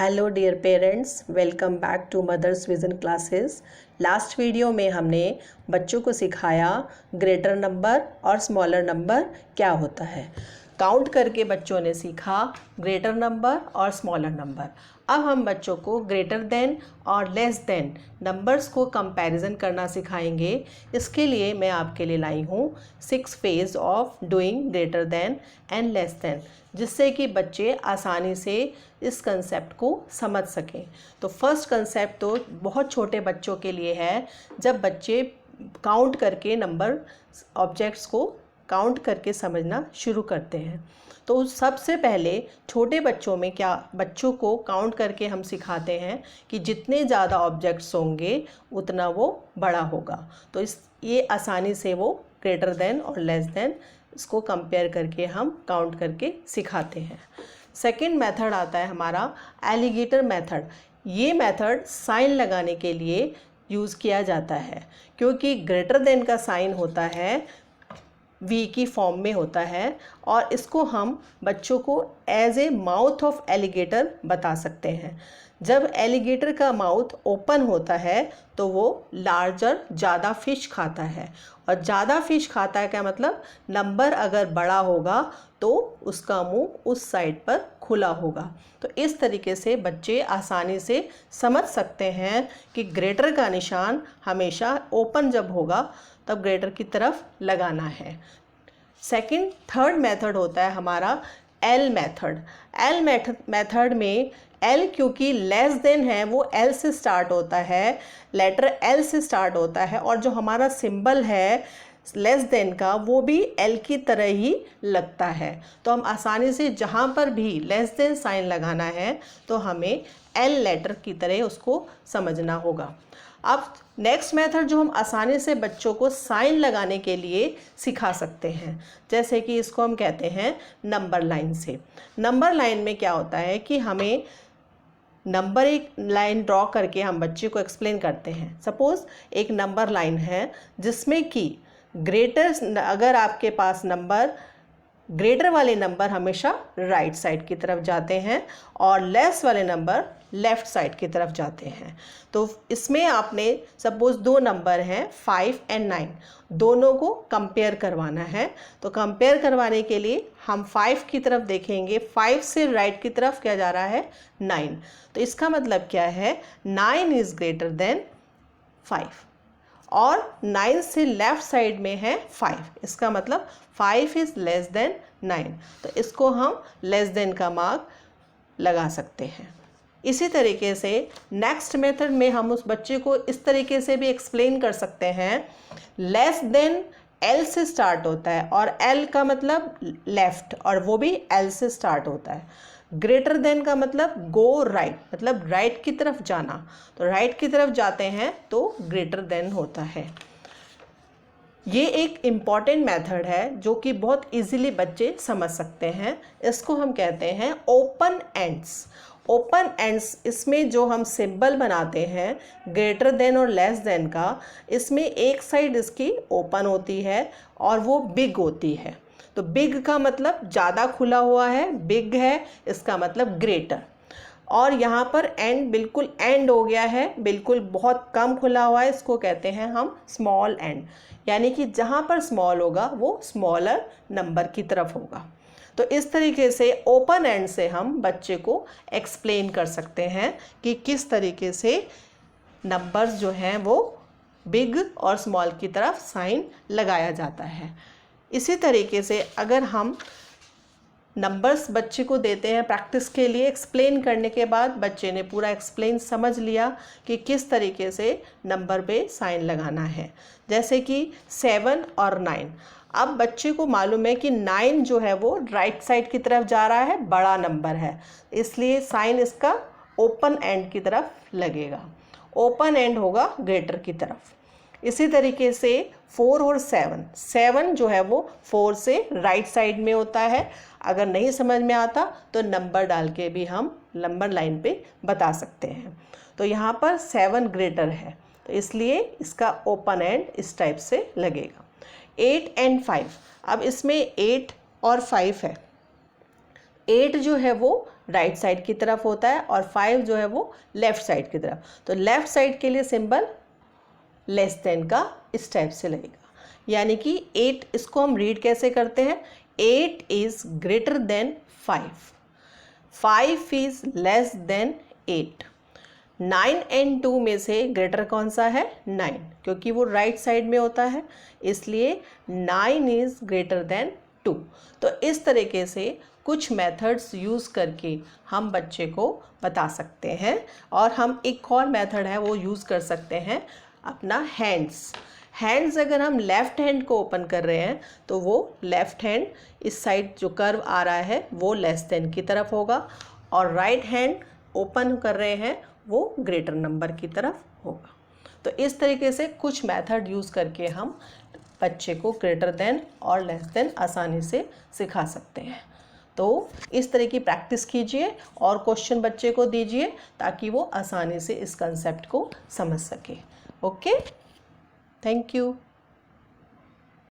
Hello dear parents, welcome back to Mother's Vision Classes. Last video में हमने बच्चों को सिखाया ग्रेटर नंबर और स्मॉलर नंबर क्या होता है। काउंट करके बच्चों ने सीखा ग्रेटर नंबर और स्मॉलर नंबर। अब हम बच्चों को ग्रेटर देन और लेस देन नंबर्स को कंपैरिजन करना सिखाएंगे। इसके लिए मैं आपके लिए लाई हूँ 6 phase of doing greater than and less than, जिससे कि बच्चे आसानी से इस कंसेप्ट को समझ सकें। तो फर्स्ट कंसेप्ट तो बहुत छोटे बच्चों के लिए है, जब बच्चे काउंट करके नंबर ऑब्जेक्ट्स को काउंट करके समझना शुरू करते हैं। तो सबसे पहले छोटे बच्चों में क्या बच्चों को काउंट करके हम सिखाते हैं कि जितने ज़्यादा ऑब्जेक्ट्स होंगे उतना वो बड़ा होगा। तो ये आसानी से वो ग्रेटर देन और लेस देन इसको कंपेयर करके हम काउंट करके सिखाते हैं। सेकंड मेथड आता है हमारा एलिगेटर मेथड। ये मेथड साइन लगाने के लिए यूज़ किया जाता है, क्योंकि ग्रेटर देन का साइन होता है वी की फॉर्म में होता है, और इसको हम बच्चों को as a mouth of alligator बता सकते हैं। जब एलिगेटर का माउथ ओपन होता है तो वो लार्जर ज़्यादा फिश खाता है, और ज़्यादा फिश खाता है क्या मतलब, नंबर अगर बड़ा होगा तो उसका मुंह उस साइड पर खुला होगा। तो इस तरीके से बच्चे आसानी से समझ सकते हैं कि ग्रेटर का निशान हमेशा ओपन जब होगा तब ग्रेटर की तरफ लगाना है। थर्ड मेथड होता है हमारा एल मेथड। एल मेथड में एल क्योंकि लेस देन है वो एल से स्टार्ट होता है, लेटर एल से स्टार्ट होता है, और जो हमारा सिंबल है लेस देन का वो भी एल की तरह ही लगता है। तो हम आसानी से जहाँ पर भी लेस देन साइन लगाना है तो हमें एल लेटर की तरह उसको समझना होगा। अब नेक्स्ट मेथड जो हम आसानी से बच्चों को साइन लगाने के लिए सिखा सकते हैं, जैसे कि इसको हम कहते हैं नंबर लाइन से। नंबर लाइन में क्या होता है कि हमें नंबर एक लाइन ड्रॉ करके हम बच्चे को एक्सप्लेन करते हैं। सपोज़ एक नंबर लाइन है जिसमें कि ग्रेटर, अगर आपके पास नंबर ग्रेटर वाले नंबर हमेशा राइट साइड की तरफ जाते हैं और लेस वाले नंबर लेफ़्ट साइड की तरफ जाते हैं। तो इसमें आपने सपोज़ दो नंबर हैं 5 और 9, दोनों को कंपेयर करवाना है। तो कंपेयर करवाने के लिए हम 5 की तरफ देखेंगे, 5 से राइट की तरफ क्या जा रहा है 9। तो इसका मतलब क्या है, 9 इज़ ग्रेटर देन 5, और 9 से लेफ़्ट साइड में है 5, इसका मतलब 5 इज़ लेस देन 9। तो इसको हम लेस देन का मार्क लगा सकते हैं। इसी तरीके से नेक्स्ट मेथड में हम उस बच्चे को इस तरीके से भी एक्सप्लेन कर सकते हैं। लेस देन एल से स्टार्ट होता है, और एल का मतलब लेफ़्ट, और वो भी एल से स्टार्ट होता है। ग्रेटर देन का मतलब गो राइट, मतलब राइट की तरफ जाना। तो राइट की तरफ जाते हैं तो ग्रेटर देन होता है। ये एक इम्पॉर्टेंट मेथड है जो कि बहुत इजीली बच्चे समझ सकते हैं। इसको हम कहते हैं ओपन एंड्स। ओपन एंड्स, इसमें जो हम सिंबल बनाते हैं ग्रेटर देन और लेस देन का, इसमें एक साइड इसकी ओपन होती है और वो बिग होती है। तो बिग का मतलब ज़्यादा खुला हुआ है, बिग है इसका मतलब ग्रेटर। और यहाँ पर एंड बिल्कुल एंड हो गया है, बिल्कुल बहुत कम खुला हुआ है, इसको कहते हैं हम स्मॉल एंड। यानी कि जहाँ पर स्मॉल होगा वो स्मॉलर नंबर की तरफ होगा। तो इस तरीके से ओपन एंड से हम बच्चे को एक्सप्लेन कर सकते हैं कि किस तरीके से नंबर्स जो हैं वो बिग और स्मॉल की तरफ साइन लगाया जाता है। इसी तरीके से अगर हम नंबर्स बच्चे को देते हैं प्रैक्टिस के लिए, एक्सप्लेन करने के बाद बच्चे ने पूरा एक्सप्लेन समझ लिया कि किस तरीके से नंबर पे साइन लगाना है, जैसे कि 7 और 9। अब बच्चे को मालूम है कि 9 जो है वो राइट साइड की तरफ जा रहा है, बड़ा नंबर है, इसलिए साइन इसका ओपन एंड की तरफ लगेगा। ओपन एंड होगा ग्रेटर की तरफ। इसी तरीके से 4 और 7 जो है वो 4 से राइट साइड में होता है। अगर नहीं समझ में आता तो नंबर डाल के भी हम नंबर लाइन पे बता सकते हैं। तो यहाँ पर 7 ग्रेटर है, तो इसलिए इसका ओपन एंड इस टाइप से लगेगा। 8 और 5, अब इसमें 8 और 5 है, 8 जो है वो राइट साइड की तरफ होता है और 5 जो है वो लेफ्ट साइड की तरफ। तो लेफ्ट साइड के लिए सिंबल लेस देन का इस टाइप से लगेगा, यानी कि 8 इसको हम रीड कैसे करते हैं, 8 is greater than 5, 5 is less than 8। 9 and 2 में से ग्रेटर कौन सा है, 9, क्योंकि वो राइट साइड में होता है, इसलिए 9 इज ग्रेटर देन 2। तो इस तरीके से कुछ मेथड्स यूज़ करके हम बच्चे को बता सकते हैं। और हम एक और मेथड है वो यूज़ कर सकते हैं अपना हैंड्स अगर हम लेफ़्ट हैंड को ओपन कर रहे हैं तो वो लेफ़्ट हैंड इस साइड जो कर्व आ रहा है वो लेस देन की तरफ होगा, और राइट हैंड ओपन कर रहे हैं वो ग्रेटर नंबर की तरफ होगा। तो इस तरीके से कुछ मेथड यूज़ करके हम बच्चे को ग्रेटर देन और लेस देन आसानी से सिखा सकते हैं। तो इस तरह की प्रैक्टिस कीजिए और क्वेश्चन बच्चे को दीजिए ताकि वो आसानी से इस कंसेप्ट को समझ सके। Okay, thank you.